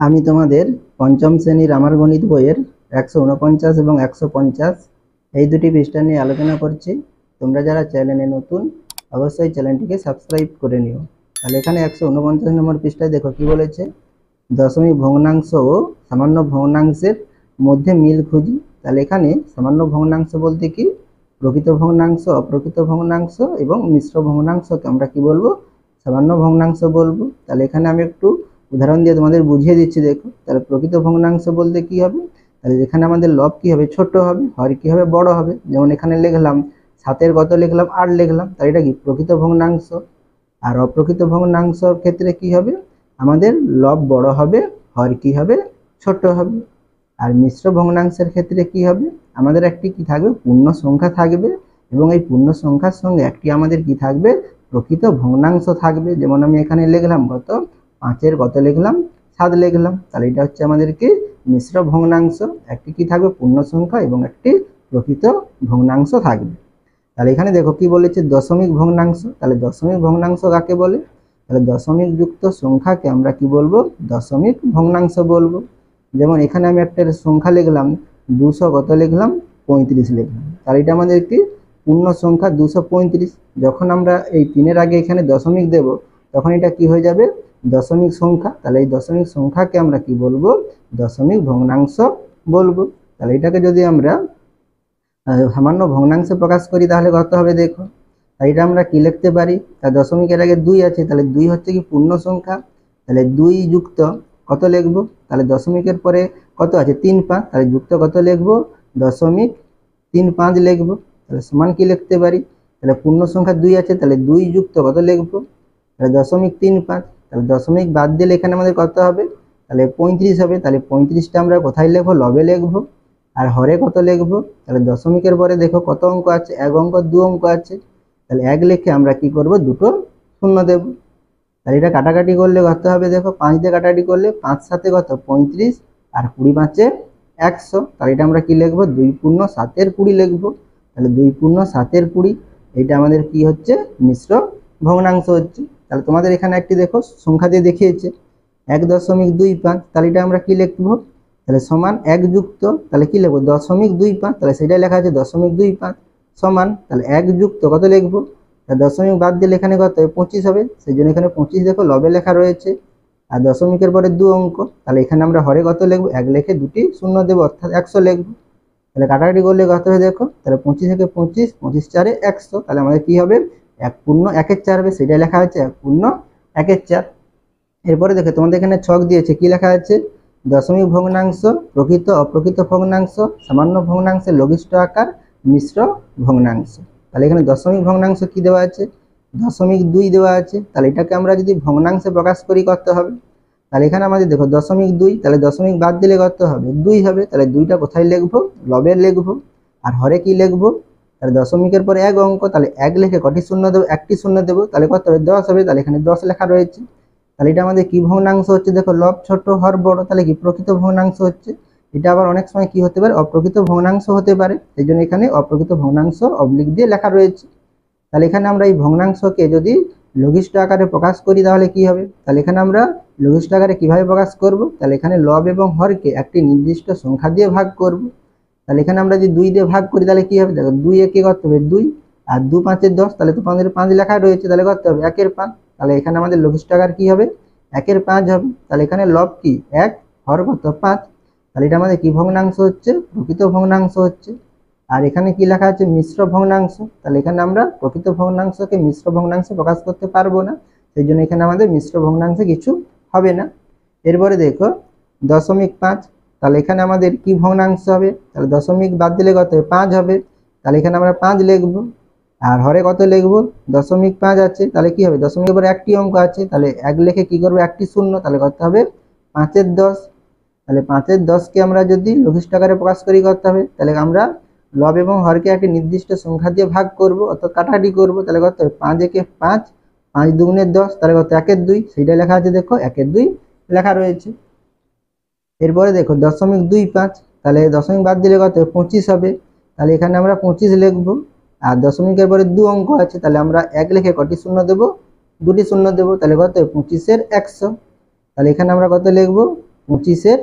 আমি তোমাদের পঞ্চম শ্রেণীর আমার গণিত বইয়ের 149 এবং 150 এই দুটি পৃষ্ঠা নিয়ে আলোচনা করছি। তোমরা যারা চ্যানেলে নতুন অবশ্যই চ্যানেলটিকে সাবস্ক্রাইব করে নিও। তাহলে এখানে 149 নম্বর পৃষ্ঠায় দেখো কি বলেছে, দশমিক ভগ্নাংশ ও সামান্য ভগ্নাংশের মধ্যে মিল খুঁজি। তাহলে এখানে সামান্য ভগ্নাংশ বলতে কি, প্রকৃত ভগ্নাংশ, অপ্রকৃত ভগ্নাংশ এবং মিশ্র ভগ্নাংশকে আমরা কি বলবো, সামান্য ভগ্নাংশ বলবো। তাহলে এখানে আমি একটু উদাহরণ দিয়ে তোমাদের বুঝিয়ে দিচ্ছি। দেখো, তাহলে প্রকৃত ভগ্নাংশ বলতে কি হবে, তাহলে যেখানে আমাদের লব কি হবে, ছোট হবে, হর কি হবে, বড় হবে। যেমন এখানে লিখলাম 7-এর কত লিখলাম, 8 লিখলাম, তাহলে এটা কি প্রকৃত ভগ্নাংশ। আর অপ্রকৃত ভগ্নাংশের ক্ষেত্রে কি হবে, আমাদের লব বড় হবে, হর কি হবে, ছোট হবে। আর মিশ্র ভগ্নাংশের ক্ষেত্রে কি হবে, আমাদের একটি কি থাকবে, পূর্ণ সংখ্যা থাকবে, এবং এই পূর্ণ সংখ্যার সঙ্গে একটি আমাদের কি থাকবে, প্রকৃত ভগ্নাংশ থাকবে। যেমন আমি এখানে লিখলাম কত, 5-এর কত লিখলাম, 7 লিখলাম, তাহলে এটা হচ্ছে আমাদের কি মিশ্র ভগ্নাংশ। একটি কি থাকবে, পূর্ণ সংখ্যা এবং একটি প্রকৃত ভগ্নাংশ থাকবে। তাহলে এখানে দেখো কি বলেছে, দশমিক ভগ্নাংশ। তাহলে দশমিক ভগ্নাংশ কাকে বলে, তাহলে দশমিক যুক্ত সংখ্যাকে আমরা কি বলবো, দশমিক ভগ্নাংশ বলবো। যেমন এখানে আমি একটা সংখ্যা লিখলাম 200 কত লিখলাম, 35 লিখলাম, তাহলে এটা আমাদের কি পূর্ণ সংখ্যা 235। যখন আমরা এই 3-এর আগে এখানে দশমিক দেব, তখন এটা কি হয়ে যাবে, দশমিক সংখ্যা। তাহলে এই দশমিক সংখ্যাকে আমরা কি বলবো, দশমিক ভগ্নাংশ বলবো। তাহলে এটাকে যদি আমরা সামান্য ভগ্নাংশে প্রকাশ করি তাহলে কত হবে, দেখো, তাই এটা আমরা কি লিখতে পারি, তার দশমিকের আগে 2 আছে, তাহলে 2 হচ্ছে কি পূর্ণ সংখ্যা, তাহলে 2 যুক্ত কত লিখবো, তাহলে দশমিকের পরে কত আছে, 3 5, তাহলে যুক্ত কত লিখবো, দশমিক 3 5 লিখবো। তাহলে সমান কি লিখতে পারি, তাহলে পূর্ণ সংখ্যা 2 আছে, তাহলে 2 যুক্ত কত লিখবো, তাহলে দশমিক 3 5, তাহলে দশমিক বাদ দিলে এখানে আমাদের কত হবে, তাহলে 35 হবে। তাহলে 35টা আমরা কোথায় লিখবো, লবে লিখবো। আর হরে কত লিখবো, তাহলে দশমিকের পরে দেখো কত অঙ্ক আছে, 1 অঙ্ক 2 অঙ্ক আছে, তাহলে 1 লিখে আমরা কি করব, দুটো শূন্য দেব। তাহলে এটা কাটাকাটি করলে কত হবে, দেখো 5 দিয়ে কাটাকাটি করলে 5 7 কত 35, আর 20 5 100। তাহলে এটা আমরা কি লিখবো, 2 পূর্ণ 7-এর 20 লিখবো। তাহলে 2 পূর্ণ 7-এর 20, এটা আমাদের কি হচ্ছে, মিশ্র ভগ্নাংশ হচ্ছে। তাহলে তোমাদের এখানে একটি দেখো সংখ্যা দিয়ে দেখিয়েছে 1.25, তাহলে এটা আমরা কি লিখবো, তাহলে সমান 1 যুক্ত, তাহলে কি লিখবো, 0.25, তাহলে সেটাই লেখা আছে 0.25 সমান, তাহলে 1 যুক্ত কত লিখবো, দশমিক বাদ দিলে এখানে কত 25 হবে, সেই জন্য এখানে 25 দেখো লবে লেখা রয়েছে। আর দশমিকের পরে 2 অঙ্ক, তাহলে এখানে আমরা হরে কত লিখবো, 1 লিখে দুটি শূন্য দেবো, অর্থাৎ 100 লিখবো। তাহলে কাটাকাটি করলে কত হবে, দেখো, তাহলে 25 থেকে 25, 25 4 100, তাহলে আমাদের কি হবে, 1 পূর্ণ 1 4 হবে, সেটাই লেখা হচ্ছে 1 পূর্ণ 1 4। এরপরে দেখো তোমাদের এখানে ছক দিয়েছে, কি লেখা আছে, দশমিক ভগ্নাংশ, প্রকৃত অপ্রকৃত ভগ্নাংশ, সামান্য ভগ্নাংশের লঘিষ্ঠ আকার, মিশ্র ভগ্নাংশ। তাহলে এখানে দশমিক ভগ্নাংশ কি দেওয়া আছে, 0.2 দেওয়া আছে। তাহলে এটাকে আমরা যদি ভগ্নাংশে প্রকাশ করি করতে হবে, তাহলে এখানে আমাদের দেখো 0.2, তাহলে দশমিক বাদ দিলে কত হবে, 2 হবে। তাহলে 2টা কোথায় লিখবো, লবের লিখবো। আর হরে কি লিখবো, তাহলে দশমিকের পরে 1 অঙ্ক, তাহলে 1 লিখে কটি শূন্য দেবো, একটি শূন্য দেবো, তাহলে কত হবে, 10 হবে। তাহলে এখানে 10 লেখা রয়েছে। তাহলে এটা আমাদের কি ভগ্নাংশ হচ্ছে, দেখো, লব ছোট হর বড়, তাহলে কি প্রকৃত ভগ্নাংশ হচ্ছে। এটা আবার অনেক সময় কি হতে পারে, অপ্রকৃত ভগ্নাংশ হতে পারে, সেই জন্য এখানে অপ্রকৃত ভগ্নাংশ অবলিক দিয়ে লেখা রয়েছে। তাহলে এখানে আমরা এই ভগ্নাংশকে যদি লঘিষ্ঠ আকারে প্রকাশ করি তাহলে কি হবে, তাহলে এখানে আমরা লঘিষ্ঠ আকারে কিভাবে প্রকাশ করব, তাহলে এখানে লব এবং হরকে একটি নির্দিষ্ট সংখ্যা দিয়ে ভাগ করব। তাহলে এখানে আমরা যদি 2 দিয়ে ভাগ করি তাহলে কি হবে, দেখো 2 একে কত হবে 2, আর 2 5 10, তাহলে তো 5 লেখা রয়েছে, তাহলে কত হবে 1 5। তাহলে এখানে আমাদের লঘিষ্ঠ আকার কি হবে, 1 5 হবে। তাহলে এখানে লব কি 1, হর কত 5, তাহলে এটা আমাদের কি ভগ্নাংশ হচ্ছে, প্রকৃত ভগ্নাংশ হচ্ছে। আর এখানে কি লেখা আছে, মিশ্র ভগ্নাংশ। তাহলে এখানে আমরা প্রকৃত ভগ্নাংশকে মিশ্র ভগ্নাংশে প্রকাশ করতে পারবো না, সেই জন্য এখানে আমাদের মিশ্র ভগ্নাংশে কিছু হবে না। এরপরে দেখো 0.5, তাহলে এখানে আমাদের কি ভগ্নাংশ হবে, তাহলে দশমিক বাদ দিলে কত হবে, 5 হবে। তাহলে এখানে আমরা 5 লিখবো। আর হরে কত লিখবো, 0.5 আছে, তাহলে কি হবে, দশমিকের পরে একটি অঙ্ক আছে, তাহলে 1 লিখে কি করবো, একটি শূন্য, তাহলে কত হবে 5 10। তাহলে 5 10কে আমরা যদি লঘিষ্ঠ আকারে প্রকাশ করি করতে হবে, তাহলে আমরা লব এবং হরকে একটি নির্দিষ্ট সংখ্যা দিয়ে ভাগ করব, অর্থাৎ কাটাকাটি করব। তাহলে কত হবে, 5 একে 5, 5 দুগুণে 10, তাহলে কত 1 2, সেইটা লেখা আছে, দেখো 1 2 লেখা রয়েছে। এরপরে দেখো 0.25, তাহলে দশমিক বাদ দিলে কত 25 হবে। তাহলে এখানে আমরা 25 লিখবো। আর দশমিকের পরে 2 অঙ্ক আছে, তাহলে আমরা 1 লিখে কটি শূন্য দেবো, দুটি শূন্য দেবো, তাহলে কত 25 100। তাহলে এখানে আমরা কত লিখবো, 25-এর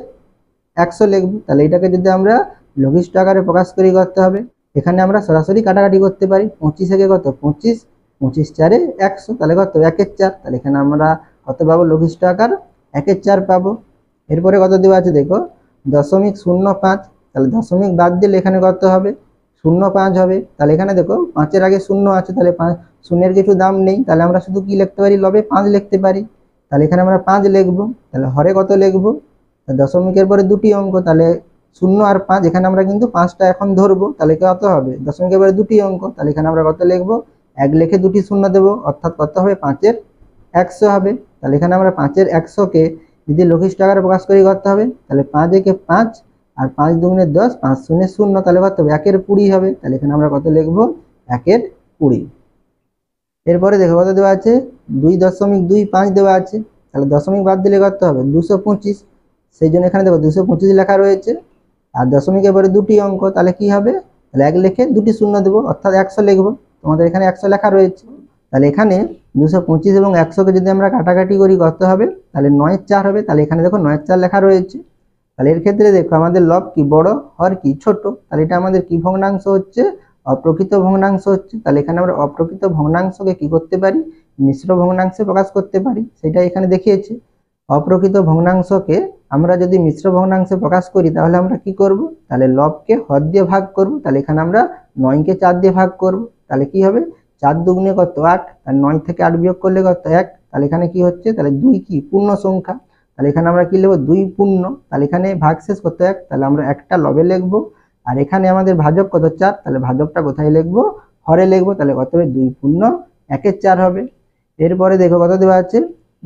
100 লিখব। তাহলে এটাকে যদি আমরা লঘিষ্ঠ আকারে প্রকাশ করি করতে হবে, এখানে আমরা সরাসরি কাটাকাটি করতে পারি। 25 একে কত 25, 25 4-এ 100, তাহলে কত 1-এর 4। তাহলে এখানে আমরা কত পাবো লঘিষ্ঠ আকার 1-এর 4 পাবো। এরপরে কত দেওয়া আছে দেখো 0.05, তাহলে দশমিক বাদ দিলে এখানে কত হবে 0.5 হবে। তাহলে এখানে দেখো 5-এর আগে 0 আছে, তাহলে 5 শূন্যের কিছু দাম নেই, তাহলে আমরা শুধু কি লিখতে পারি লবে 5 লিখতে পারি। তাহলে এখানে আমরা 5 লিখবো। তাহলে হরে কত লিখবো, দশমিকের পরে দুটি অঙ্ক, তাহলে 0 আর 5, এখানে আমরা কিন্তু 5টা এখন ধরবো, তাহলে কত হবে দশমিকের পরে দুটি অঙ্ক, তাহলে এখানে আমরা কত লিখবো 1 লিখে দুটি শূন্য দেবো, অর্থাৎ কত হবে 5-এর 100 হবে। তাহলে এখানে আমরা 5-এর 100-কে যদি লঘিষ্ঠ আকারে প্রকাশ করি করতে হবে, তাহলে 5 একে 5 আর 5 দুগুণে 10, 5 শূন্য 0, তাহলে কত হবে 1-এর 20 হবে। তাহলে এখানে আমরা কত লিখবো 1-এর 20। এরপরে দেখো কত দেওয়া আছে 2.25 দেওয়া আছে, তাহলে দশমিক বাদ দিলে কত হবে 225, সেই জন্য এখানে দেখো 225 লেখা রয়েছে। আর দশমিকের পরে দুটি অঙ্ক, তাহলে কি হবে তাহলে 1 লিখে দুটি শূন্য দেবো, অর্থাৎ 100 লিখবো। তোমাদের এখানে 100 লেখা রয়েছে। তাহলে এখানে 225 এবং 100-কে যদি আমরা কাটাকাটি করি করতে হবে, তাহলে 9-এর 4 হবে। তাহলে এখানে দেখো 9-এর 4 লেখা রয়েছে। তাহলে এর ক্ষেত্রে দেখো আমাদের লব কি বড়, হর কি ছোট, তাহলে এটা আমাদের কি ভগ্নাংশ হচ্ছে অপ্রকৃত ভগ্নাংশ হচ্ছে। তাহলে এখানে আমরা অপ্রকৃত ভগ্নাংশকে কি করতে পারি মিশ্র ভগ্নাংশে প্রকাশ করতে পারি, সেটা এখানে দেখিয়েছি। অপ্রকৃত ভগ্নাংশকে আমরা যদি মিশ্র ভগ্নাংশে প্রকাশ করি তাহলে আমরা কি করব, তাহলে লবকে হর দিয়ে ভাগ করব। তাহলে এখানে আমরা 9-কে 4 দিয়ে ভাগ করব, তাহলে কি হবে 4 দুগুণে কত 8, আর 9 থেকে 8 বিয়োগ করলে কত 1, তাহলে এখানে কি হচ্ছে তাহলে 2 কি পূর্ণ সংখ্যা, তাহলে এখানে আমরা কি লিখব 2 পূর্ণ, তাহলে এখানে ভাগশেষ কত 1, তাহলে আমরা একটা লবে লিখব। আর এখানে আমাদের ভাজক কত 4, তাহলে ভাজকটা কোথায় লিখবো হরে লিখবো, তাহলে কত হবে 2 পূর্ণ 1-এর 4 হবে। এরপরে দেখো কত দেওয়া আছে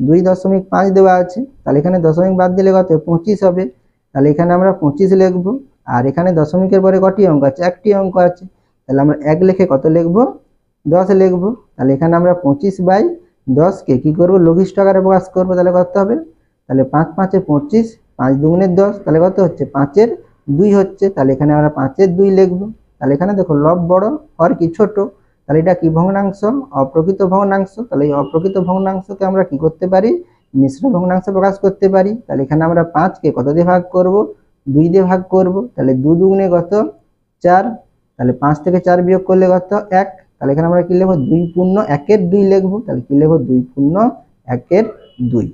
2.5 দেওয়া আছে, তাহলে এখানে দশমিক বাদ দিলে কত 25 হবে। তাহলে এখানে আমরা 25 লিখবো। আর এখানে দশমিকের পরে কটি অঙ্ক আছে একটি অঙ্ক আছে, তাহলে আমরা 1 লিখে কত লিখবো 10 লিখবো। তাহলে এখানে আমরা 25/10-কে কি করব লঘিষ্ঠ আকারে প্রকাশ করবো, তাহলে কত হবে তাহলে 5 5-এ 25, 5 দুগুণে 10, তাহলে কত হচ্ছে 5-এর 2 হচ্ছে। তাহলে এখানে আমরা 5-এর 2 লিখবো। তাহলে এখানে দেখো লব বড় হর কি ছোট, তাহলে এটা কি ভগ্নাংশ অপ্রকৃত ভগ্নাংশ। তাহলে এই অপ্রকৃত ভগ্নাংশকে আমরা কি করতে পারি মিশ্র ভগ্নাংশে প্রকাশ করতে পারি। তাহলে এখানে আমরা 5-কে কত দিয়ে ভাগ করব 2 দিয়ে ভাগ করব, তাহলে 2 দুগুণে কত 4, তাহলে 5 থেকে 4 বিয়োগ করলে কত 1, তাহলে এখানে আমরা কি লিখবো 2 পূর্ণ 1-এর 2 লিখবো, তাহলে কি লিখবো 2 পূর্ণ 1-এর 2।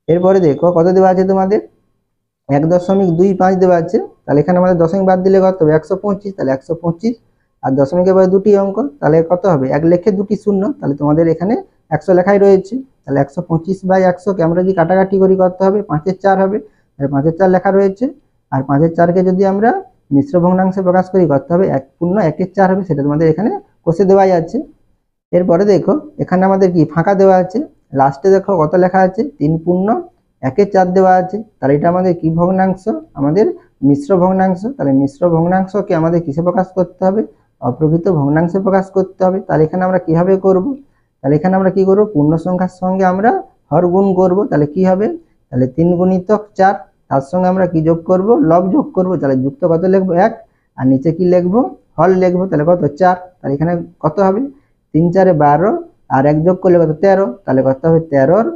এরপরে দেখো কত দেওয়া আছে তোমাদের 1.25 দেওয়া আছে, তাহলে এখানে আমাদের দশমিক বাদ দিলে কত হবে 125, তাহলে 125 আর দশমিকের পরে দুটি অঙ্ক, তাহলে কত হবে 1 লিখে দুটি শূন্য, তাহলে তোমাদের এখানে 100 লেখাই রয়েছে। তাহলে 125/100-কে আমরা যদি কাটাকাটি করি করতে হবে 5-এর 4 হবে, তাহলে 5-এর 4 লেখা রয়েছে। আর 5-এর 4-কে যদি আমরা মিশ্র ভগ্নাংশে প্রকাশ করি করতে হবে 1 পূর্ণ 1-এর 4 হবে, সেটা তোমাদের এখানে কষে দেওয়াই আছে। এরপরে দেখো এখানে আমাদের কি ফাঁকা দেওয়া আছে, লাস্টে দেখো কত লেখা আছে 3 পূর্ণ 1-এর 4 দেওয়া আছে, তাহলে এটা আমাদের কি ভগ্নাংশ আমাদের মিশ্র ভগ্নাংশ। তাহলে মিশ্র ভগ্নাংশকে আমাদের কিসে প্রকাশ করতে হবে অপ্রকৃত ভগ্নাংশে প্রকাশ করতে হবে। তাহলে এখানে আমরা কিভাবে করব, তাহলে এখানে আমরা কি করব পূর্ণ সংখ্যার সঙ্গে আমরা হর গুণ করব, তাহলে কি হবে তাহলে 3 গুণিতক 4, তার সঙ্গে আমরা কি যোগ করব লব যোগ করব, তাহলে যুক্ত কত লিখবো 1, আর নিচে কি লিখবো হর লিখবো, তাহলে কত 4, তাহলে এখানে কত হবে 3 4-এ 12 আর 1 যোগ করলে কত 13, তাহলে কত হবে 13-র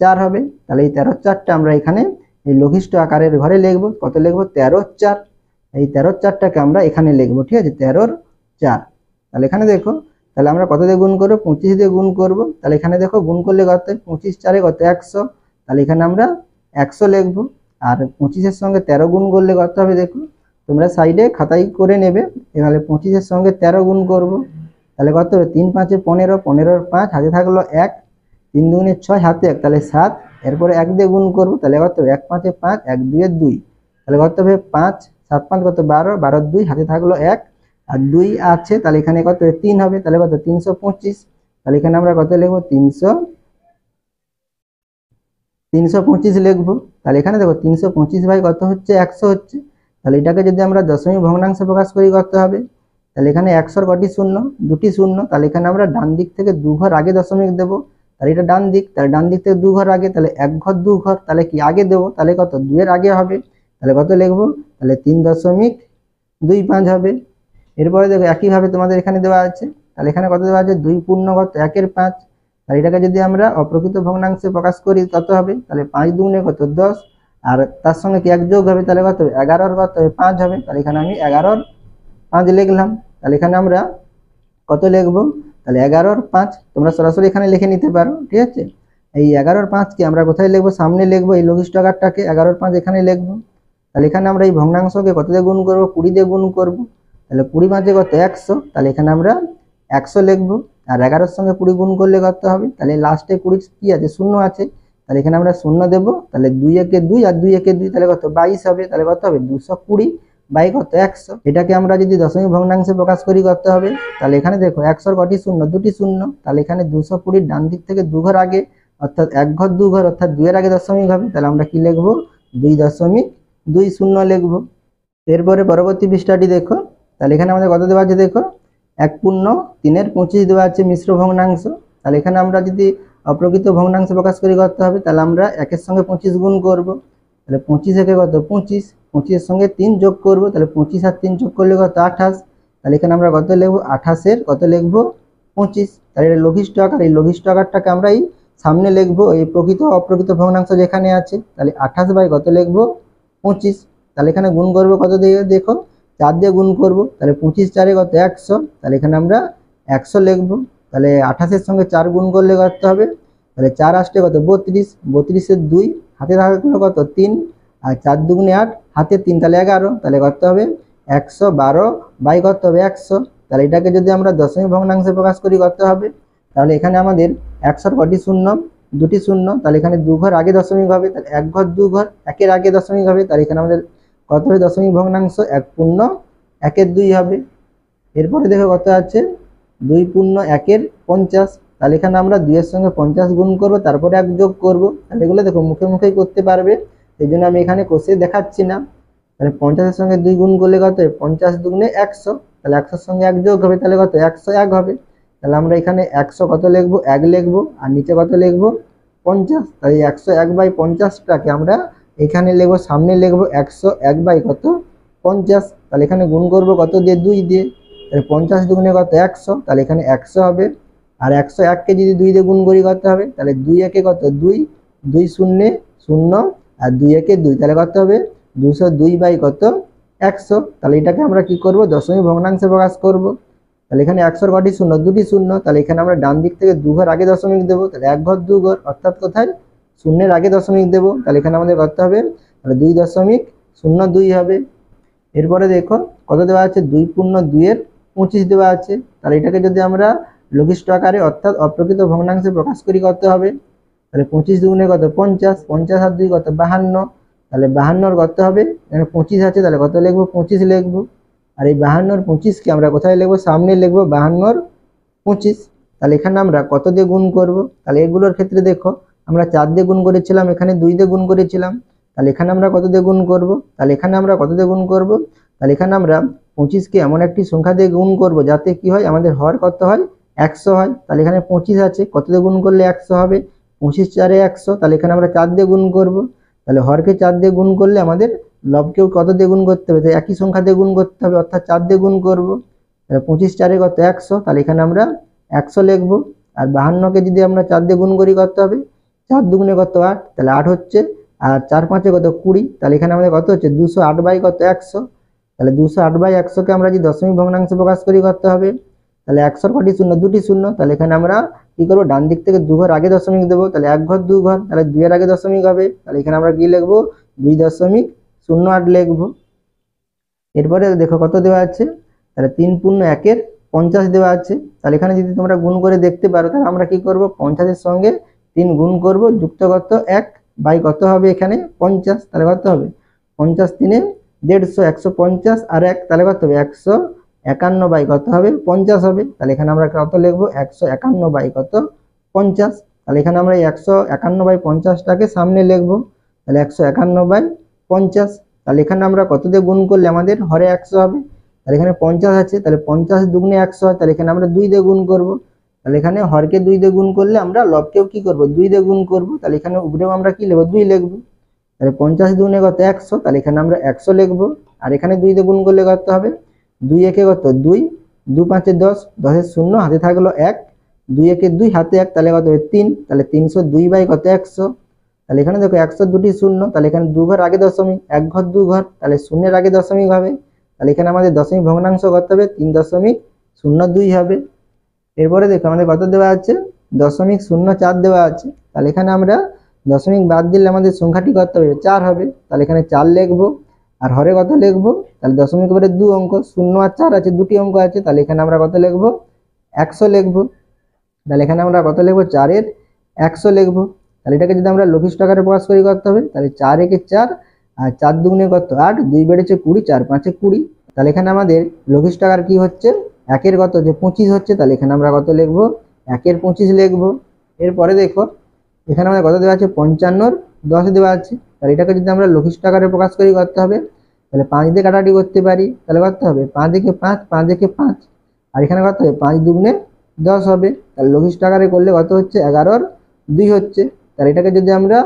4 হবে। তাহলে এই 13-র 4টা আমরা এখানে এই লঘিষ্ঠ আকারের ঘরে লিখবো, কত লিখবো 13-র 4, এই 13-র 4টাকে আমরা এখানে লিখবো, ঠিক আছে 13-র 4। তাহলে এখানে দেখো তাহলে আমরা কত দিয়ে গুণ করবো 25 দিয়ে গুণ করব, তাহলে এখানে দেখো গুণ করলে কত 25 4-এ কত 100, তাহলে এখানে আমরা 100 লিখবো। আর 25-এর সঙ্গে 13 গুণ করলে কত হবে দেখো তোমরা সাইডে খাতায় করে নেবে, তাহলে 25-এর সঙ্গে 13 গুণ করব, তাহলে কত হবে 3 5-এ 15, 15-র 5 হাতে থাকলো 1, 3 দুগুণে 6 হাতে 1, তাহলে 7, এরপরে 1 দিয়ে গুণ করবো, তাহলে কত 1 5-এ 5, 1 2-এ 2, তাহলে কত হবে 5 7 5 কত 12, 12-র 2 হাতে থাকলো 1 আর 2 আছে, তাহলে এখানে কত 3 হবে, তাহলে কত 325, তাহলে এখানে আমরা কত লিখবো 325 লিখবো। তাহলে এখানে দেখো 325 বাই কত হচ্ছে 100 হচ্ছে, তাহলে এটাকে যদি আমরা দশমিক ভগ্নাংশে প্রকাশ করি করতে হবে, তাহলে এখানে 100-র কটি শূন্য দুটি শূন্য, তাহলে এখানে আমরা ডান দিক থেকে 2 ঘর আগে দশমিক দেবো, তাহলে এটা ডান দিক, তাহলে ডান দিক থেকে 2 ঘর আগে, তাহলে 1 ঘর 2 ঘর, তাহলে কি আগে দেবো, তাহলে কত 2-এর আগে হবে, তাহলে কত লিখবো তাহলে 3.25 হবে। এরপরে দেখো একইভাবে তোমাদের এখানে দেওয়া আছে, তাহলে এখানে কত দেওয়া আছে 2 পূর্ণ কত 1-এর 5, তাহলে এটাকে যদি আমরা অপ্রকৃত ভগ্নাংশে প্রকাশ করি কত হবে তাহলে 5 দুগুণে কত 10, আর তার সঙ্গে কি 1 যোগ হবে, তাহলে কত হবে 11 কত হবে 5 হবে। তাহলে এখানে আমি 11 5 লিখলাম। তাহলে এখানে আমরা কত লিখবো, তাহলে 11 5 তোমরা সরাসরি এখানে লিখে নিতে পারো, ঠিক আছে। এই 11 5 কে আমরা কোথায় লিখবো, সামনে লিখবো, এই লঘিষ্ঠ আকারটাকে 11 5 এখানে লিখবো। তাহলে এখানে আমরা এই ভগ্নাংশকে কত দিয়ে গুণ করবো, 20 দিয়ে গুণ করবো। তাহলে 20 5 কত 100, তাহলে এখানে আমরা 100 লিখবো। আর 11 সঙ্গে 20 গুণ করলে কত হবে, তাহলে লাস্টে 20 কি আছে, শূন্য আছে, তাহলে এখানে আমরা শূন্য দেবো। তাহলে 2 একে 2 আর 2 একে 2, তাহলে কত 22 হবে। তাহলে কত হবে 220 বাই কত 100। এটাকে আমরা যদি দশমিক ভগ্নাংশে প্রকাশ করি করতে হবে, তাহলে এখানে দেখো 100 কটি শূন্য, দুটি শূন্য, তাহলে এখানে 220 ডান দিক থেকে 2 ঘর আগে, অর্থাৎ 1 ঘর 2 ঘর, অর্থাৎ 2 এর আগে দশমিক হবে। তাহলে আমরা কি লিখবো, 2.20 লিখবো। এরপরে পরবর্তী পৃষ্ঠাটি দেখো, তাহলে এখানে আমাদের কত দেওয়া আছে দেখো, 1/3 দেওয়া আছে মিশ্র ভগ্নাংশ। তাহলে এখানে আমরা যদি অপ্রকৃত ভগ্নাংশ প্রকাশ করি করতে হবে, তাহলে আমরা 1 এর সঙ্গে 25 গুণ করব। তাহলে 25 একে কত 25, 25 এর সঙ্গে 3 যোগ করব। তাহলে 25 আর 3 যোগ করলে কত 28। তাহলে এখানে আমরা কত লিখবো, 28 এর কত লিখবো 25। তাহলে এটা লঘিষ্ঠ আকার, এই লঘিষ্ঠ আকারটাকে আমরা এই সামনে লিখবো, এই প্রকৃত অপ্রকৃত ভগ্নাংশ যেখানে আছে। তাহলে 28 বাই কত লিখবো 25। তাহলে এখানে গুণ করবো কত দিয়ে দেখো, 4 দিয়ে গুণ করব। তাহলে 25 4 কত 100, তাহলে এখানে আমরা 100 লিখবো। তাহলে 28 এর সঙ্গে 4 গুণ করলে করতে হবে, তাহলে 4 আসতে কত 32, 32 এর 2 হাতে থাকলো কত 3, আর 4 দুগুণে 8 হাতে 3, তাহলে 11, তাহলে করতে হবে 112 বাই কত হবে 100। তাহলে এটাকে যদি আমরা দশমিক ভগ্নাংশে প্রকাশ করি করতে হবে, তাহলে এখানে আমাদের 100 কটি শূন্য, দুটি শূন্য, তাহলে এখানে 2 ঘর আগে দশমিক হবে, তাহলে 1 ঘর 2 ঘর, 1 এর আগে দশমিক হবে। তাহলে এখানে আমাদের কত হবে দশমিক ভগ্নাংশ, 1/1 হবে। এরপরে দেখো কত আছে, 2/1 তাহলে এখানে আমরা 2 এর সঙ্গে 50 গুণ করব, তারপরে 1 যোগ করব। তাহলে এগুলো দেখো মুখে মুখেই করতে পারবে, এই জন্য আমি এখানে কষে দেখাচ্ছি না। তাহলে 50 এর সঙ্গে 2 গুণ করলে কত হবে, 50 দুগুণে 100, তাহলে 100 এর সঙ্গে 1 যোগ হবে, তাহলে কত 101 হবে। তাহলে আমরা এখানে 100 কত লিখবো 1 লিখবো, আর নিচে কত লিখবো 50। তাই 101/50টাকে আমরা এখানে লিখবো, সামনে লিখবো 101 বাই কত 50। তাহলে এখানে গুণ করবো কত দিয়ে, 2 দিয়ে। তাহলে 50 দুগুণে কত 100, তাহলে এখানে 100 হবে। আর 101কে যদি 2 দিয়ে গুণ করি করতে হবে, তাহলে 2 একে কত 2, 2 শূন্যে 0, আর 2 একে 2, তাহলে কত হবে 202 বাই কত 100। তাহলে এটাকে আমরা কি করব, দশমিক ভগ্নাংশে প্রকাশ করব। তাহলে এখানে 100 কটি শূন্য, দুটি শূন্য, তাহলে এখানে আমরা ডান দিক থেকে 2 ঘর আগে দশমিক দেবো। তাহলে 1 ঘর 2 ঘর, অর্থাৎ কোথায় শূন্যের আগে দশমিক দেবো। তাহলে এখানে আমাদের করতে হবে, তাহলে 2.02 হবে। এরপরে দেখো কত দেওয়া আছে, 2/2 দেওয়া আছে। তাহলে এটাকে যদি আমরা লঘিষ্ঠ আকারে অর্থাৎ অপ্রকৃত ভগ্নাংশে প্রকাশ করি করতে হবে, তাহলে 25 দুগুণে কত 50, 50 আর 2 কত 52। তাহলে 52 করতে হবে, এখানে 25 আছে, তাহলে কত লিখবো 25 লিখবো। আর এই 52 25কে আমরা কোথায় লিখবো, সামনে লিখবো 52 25। তাহলে এখানে আমরা কত দিয়ে গুণ করব, তাহলে এগুলোর ক্ষেত্রে দেখো আমরা 4 দিয়ে গুণ করেছিলাম, এখানে 2 দিয়ে গুণ করেছিলাম। তাহলে এখানে আমরা কত দিয়ে গুণ করব, তাহলে এখানে আমরা কত দিয়ে গুণ করব, তাহলে এখানে আমরা 25কে এমন একটি সংখ্যা দিয়ে গুণ করব যাতে কি হয়, আমাদের হর কত হয় 100 হয়। তাহলে এখানে 25 আছে, কত দিয়ে গুণ করলে 100 হবে, 25 4 100। তাহলে এখানে আমরা 4 দিয়ে গুণ করব। তাহলে হরকে 4 দিয়ে গুণ করলে আমাদের লবকেও কত দিয়ে গুণ করতে হবে, একই সংখ্যা দিয়ে গুণ করতে হবে, অর্থাৎ 4 দিয়ে গুণ করব। তাহলে 25 4 কত 100, তাহলে এখানে আমরা 100 লিখবো। আর 52কে যদি আমরা 4 দিয়ে গুণ করি করতে হবে, 4 দুগুণে কত 8, তাহলে 8 হচ্ছে, আর 4 5 কত 20। তাহলে এখানে আমাদের কত হচ্ছে 208 বাই কত 100। তাহলে 208 বাই 100কে আমরা যদি দশমিক ভগ্নাংশে প্রকাশ করি করতে হবে, তাহলে 100 কটি শূন্য, দুটি শূন্য, তাহলে এখানে আমরা কি করবো, ডান দিক থেকে 2 ঘর আগে দশমিক দেবো। তাহলে 1 ঘর 2 ঘর, তাহলে 2 এর আগে দশমিক হবে। তাহলে এখানে আমরা কি লিখবো, 2.08 লিখবো। এরপরে দেখো কত দেওয়া আছে, তাহলে 3/1 দেওয়া আছে। তাহলে এখানে যদি তোমরা গুণ করে দেখতে পারো, তাহলে আমরা কি করব, 50 এর সঙ্গে 3 গুণ করব, যুক্ত কত 1 বাই কত হবে এখানে 50। তাহলে কত হবে 50 3 150, 150 আর 1, তাহলে কত হবে 151 বাই কত হবে 50 হবে। তাহলে এখানে আমরা কত লিখবো, 151 বাই কত 50। তাহলে এখানে আমরা 151 বাই 50টাকে সামনে লিখবো। তাহলে 151 বাই 50। তাহলে এখানে আমরা কত দিয়ে গুণ করলে আমাদের হরে 100 হবে। তাহলে এখানে 50 আছে, তাহলে 50 দুগুণে 100 হয়, তাহলে এখানে আমরা 2 দিয়ে গুণ করব। তাহলে এখানে হরকে 2 দিয়ে গুণ করলে আমরা লবকেও কি করব, 2 দিয়ে গুণ করব। তাহলে এখানে উপরেও আমরা কি লিখবো, 2 লিখবো। তাহলে 50 দুগুণে কত 100, তাহলে এখানে আমরা 100 লিখবো। আর এখানে 2 দিয়ে গুণ করলে কত হবে, 2 একে কত 2, 2 5 10, 10 এর শূন্য হাতে থাকলো 1, 2 একে 2 হাতে 1, তাহলে কত হবে 3। তাহলে 302 বাই কত 100। তাহলে এখানে দেখো 100 দুটি শূন্য, তাহলে এখানে 2 ঘর আগে দশমিক, 1 ঘর 2 ঘর, তাহলে শূন্যের আগে দশমিক হবে। তাহলে এখানে আমাদের দশমিক ভগ্নাংশ করতে হবে 3.02 হবে। এরপরে দেখো আমাদের কত দেওয়া আছে, 0.04 দেওয়া আছে। তাহলে এখানে আমরা দশমিক বাদ দিলে আমাদের সংখ্যাটি কত হবে, 4 হবে। তাহলে এখানে 4 লিখবো। আর হরে কত লিখবো, তাহলে দশমিক পরে 2 অঙ্ক, 0 আর 4 আছে, দুটি অঙ্ক আছে। তাহলে এখানে আমরা কত লিখবো, 100 লিখবো। তাহলে এখানে আমরা কত লিখবো, 4 এর 100 লিখবো। তাহলে এটাকে যদি আমরা লঘিষ্ঠ আকারে প্রকাশ করি করতে হবে, তাহলে 4 একে 4 আর 4 দুগুণে কত 8, 2 বেড়েছে 20, 4 5 20। তাহলে এখানে আমাদের লঘিষ্ঠ আকার কি হচ্ছে, 1 এর কত যে 25 হচ্ছে। তাহলে এখানে আমরা কত লিখবো, 1 এর 25 লিখবো। এরপরে দেখো এখানে আমাদের কত দেওয়া আছে, 55 এর 10 দেওয়া আছে। তাহলে এটাকে যদি আমরা লঘিষ্ঠ আকারে প্রকাশ করি করতে হবে, তাহলে 5 দিয়ে কাটাকাটি করতে পারি। তাহলে কত হবে, 5 একে 5, 5 একে 5, আর এখানে কত হবে, 5 দুগুণে 10 হবে। তাহলে লঘিষ্ঠ আকারে করলে কত হচ্ছে, 11 এর 2 হচ্ছে। তাহলে এটাকে যদি আমরা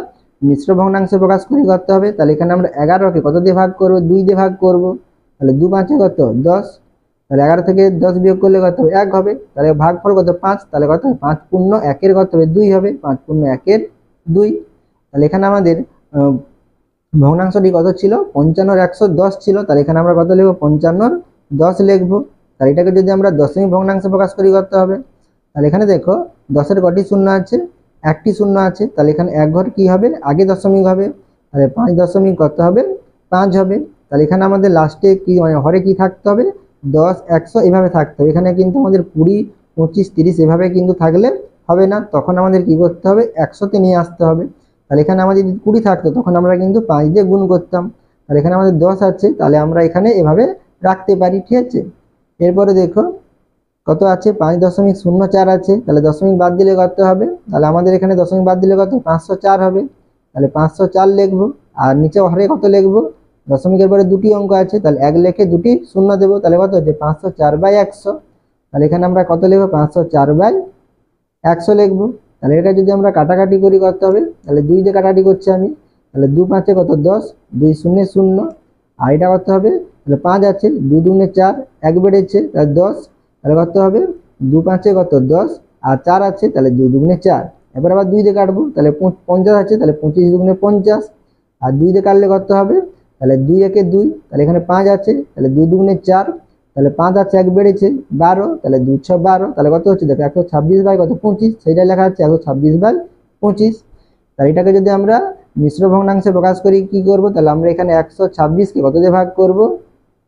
মিশ্র ভগ্নাংশে প্রকাশ করি করতে হবে, তাহলে এখানে আমরা 11কে কত দিয়ে ভাগ করবো, 2 দিয়ে ভাগ করব। তাহলে 2 5 কত 10, তাহলে 11 থেকে 10 বিয়োগ করলে কত হবে, 1 হবে। তাহলে ভাগফল কত 5, তাহলে কত হবে 5 পূর্ণ 1 এর কত হবে 2 হবে, 5 পূর্ণ 1 এর 2। তাহলে এখানে আমাদের ভগ্নাংশটি কত ছিল, 55 এর 110 ছিল। তাহলে এখানে আমরা কত লিখবো, 55 এর 10 লিখবো। তাহলে এটাকে যদি আমরা দশমিক ভগ্নাংশে প্রকাশ করি করতে হবে, তাহলে এখানে দেখো 10 এর কটি শূন্য আছে, একটি শূন্য আছে। তাহলে এখানে 1 ঘর কি হবে, আগে দশমিক হবে। তাহলে 5 দশমিক কত হবে, 5 হবে। তাহলে এখানে আমাদের লাস্টে কি হরে কি থাকতে হবে, 10 100 এভাবে থাকতে হবে। এখানে কিন্তু আমাদের 20 25 30 এভাবে কিন্তু থাকলে হবে না, তখন আমাদের কি করতে হবে, 100তে নিয়ে আসতে হবে। তাহলে এখানে আমাদের যদি 20 থাকতো তখন আমরা কিন্তু 5 দিয়ে গুণ করতাম। তাহলে এখানে আমাদের 10 আছে, তাহলে আমরা এখানে এভাবে রাখতে পারি, ঠিক আছে। এরপরে দেখো কত আছে, 5.04 আছে। তাহলে দশমিক বাদ দিলে কত হবে, তাহলে আমাদের এখানে দশমিক বাদ দিলে কত, 504 হবে। তাহলে 504 লিখবো। আর নিচে হরে কত লিখবো, দশমিকের পরে দুটি অঙ্ক আছে, তাহলে 1 লিখে দুটি শূন্য দেবো। তাহলে কত হচ্ছে, 504/100। তাহলে এখানে আমরা কত লিখবো, 504/100 লিখবো। তাহলে এটা যদি আমরা কাটাকাটি করি করতে হবে, তাহলে 2 দিয়ে কাটাকাটি করছি আমি। তাহলে 2 5 কত 10, 2 0 0, আর এটা করতে হবে, তাহলে 5 আছে, 2 2 4, 1 বেড়েছে তাহলে 10। তাহলে কত হবে, 2 5 কত 10, আর 4 আছে, তাহলে 2 2 4। এবার আবার 2 দিয়ে কাটবো, তাহলে 50 আছে, তাহলে 25 2 50, আর 2 দিয়ে কাটলে কত হবে, তাহলে 2 একে 2, তাহলে এখানে 5 আছে, তাহলে 2 2 4, তাহলে 5 আছে, 1 বেড়েছে 12, তাহলে 2 6 12। তাহলে কত হচ্ছে দেখো, 126 বাই কত 25, সেইটা লেখা আছে 126/25। তাহলে এটাকে যদি আমরা মিশ্র ভগ্নাংশে প্রকাশ করি কি করব, তাহলে আমরা এখানে 126কে কত দিয়ে ভাগ করব,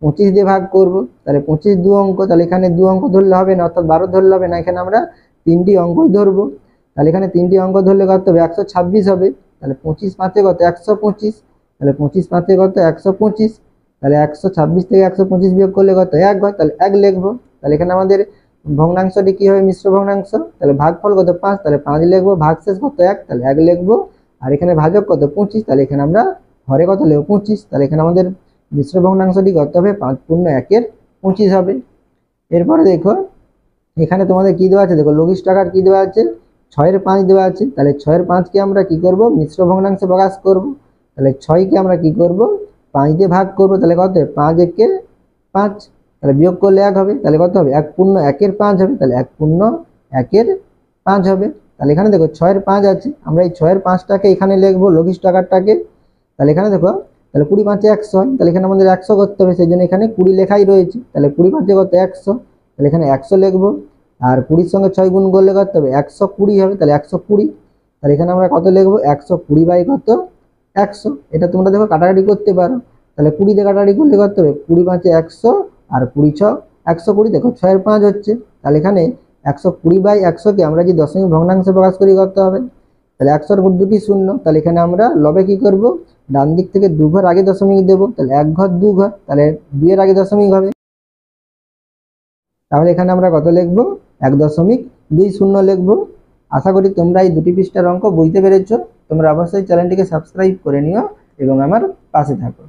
25 দিয়ে ভাগ করব। তাহলে 25 2 অঙ্ক, তাহলে এখানে 2 অঙ্ক ধরলে হবে না, অর্থাৎ 12 ধরলে হবে না, এখানে আমরা 3টি অঙ্কই ধরবো। তাহলে এখানে 3টি অঙ্ক ধরলে কত হবে, 126 হবে। তাহলে 25 5 কত 125, তাহলে 25 5 কত 125। তাহলে 126 থেকে 125 বিয়োগ করলে কত, 1 হয়। তাহলে 1 লিখবো। তাহলে এখানে আমাদের ভগ্নাংশটি কি হবে, মিশ্র ভগ্নাংশ। তাহলে ভাগফল কত 5, তাহলে 5 লিখবো। ভাগশেষ কত 1, তাহলে 1 লিখবো। আর এখানে ভাজক কত 25, তাহলে এখানে আমরা হরে কত লিখবো 25। তাহলে এখানে আমাদের মিশ্র ভগ্নাংশটি কত হবে, 5 পূর্ণ 1 এর 25 হবে। এরপরে দেখো এখানে তোমাদের কি দেওয়া আছে, দেখো লঘিষ্ঠ আকার কি দেওয়া আছে, 6 এর 5 দেওয়া আছে। তাহলে 6 এর 5কে আমরা কি করব, মিশ্র ভগ্নাংশে প্রকাশ করব। তাহলে 6কে আমরা কি করব, 5 দিয়ে ভাগ করব। তাহলে কত হবে, 5 একে 5, তাহলে বিয়োগ করলে 1 হবে। তাহলে কত হবে, 1 পূর্ণ 1 এর 5 হবে। তাহলে 1 পূর্ণ 1 এর 5 হবে। তাহলে এখানে দেখো 6 এর 5 আছে, আমরা এই 6 এর 5টাকে এখানে লিখবো লঘিষ্ঠ আকারটাকে। তাহলে এখানে দেখো, তাহলে 20 5 100 হয়। তাহলে এখানে আমাদের 100 করতে হবে, সেই জন্য এখানে 20 লেখাই রয়েছে। তাহলে 20 5 কত 100, তাহলে এখানে 100 লিখবো। আর 20 এর সঙ্গে 6 গুণ করলে কত হবে, 120 হবে। তাহলে 120, তাহলে এখানে আমরা কত লিখবো, 120 বাই কত 100। এটা তোমরা দেখো কাটাকাটি করতে পারো। তাহলে 20 দিয়ে কাটাকাটি করলে কত হবে, 20 5 100, আর 20 6 120। দেখো 6 এর 5 হচ্ছে। তাহলে এখানে 120/100কে আমরা যদি দশমিক ভগ্নাংশে প্রকাশ করি করতে হবে। তাহলে 100 এর দুটি শূন্য, তাহলে এখানে আমরা লবে কি করব, ডান দিক থেকে 2 ঘর আগে দশমিক দেব। তাহলে 1 ঘর 2 ঘর, তাহলে 2 এর আগে দশমিক হবে। তাহলে এখানে আমরা কত লিখবো, 1.20 লিখবো। আশা করি তোমরা এই দুটি পৃষ্ঠার অঙ্ক বুঝতে পেরেছো। তোমরা অবশ্যই চ্যানেলটিকে সাবস্ক্রাইব করে নিও এবং আমার পাশে থাকো।